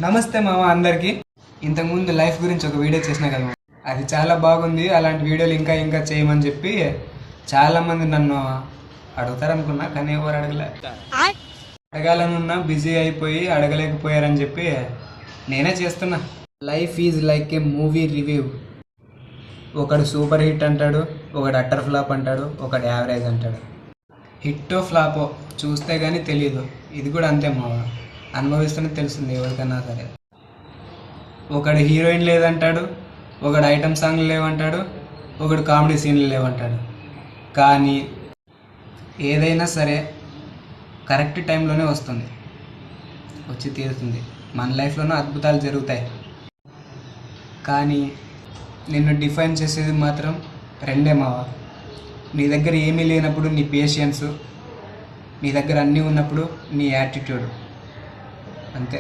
నమస్తే మామ అందరికీ. ఇంతకుముందు లైఫ్ గురించి ఒక వీడియో చేసిన కదా, అది చాలా బాగుంది. అలాంటి వీడియోలు ఇంకా ఇంకా చేయమని చెప్పి చాలామంది నన్ను అడుగుతారనుకున్నా, కానీ ఎవరు అడగాలనున్నా బిజీ అయిపోయి అడగలేకపోయారని చెప్పి నేనే చేస్తున్నా. Life is like A movie review. ఒకడు సూపర్ హిట్ అంటాడు, ఒకడు అట్టర్ ఫ్లాప్ అంటాడు, ఒకడు యావరేజ్ అంటాడు. హిట్టో ఫ్లాపో చూస్తే కానీ తెలియదు. ఇది కూడా అంతే మావ, అనుభవిస్తూనే తెలుస్తుంది ఎవరికైనా సరే. ఒకడు హీరోయిన్ లేదంటాడు, ఒకడు ఐటమ్ సాంగ్లు లేవంటాడు, ఒకడు కామెడీ సీన్లు లేవంటాడు. కానీ ఏదైనా సరే కరెక్ట్ టైంలోనే వస్తుంది, వచ్చి తీరుతుంది. మన లైఫ్లోనూ అద్భుతాలు జరుగుతాయి. కానీ నిన్ను డిఫైన్ చేసేది మాత్రం రెండే మావ. నీ దగ్గర ఏమీ లేనప్పుడు నీ పేషెన్స్, నీ దగ్గర అన్నీ ఉన్నప్పుడు నీ యాటిట్యూడ్, అంతే.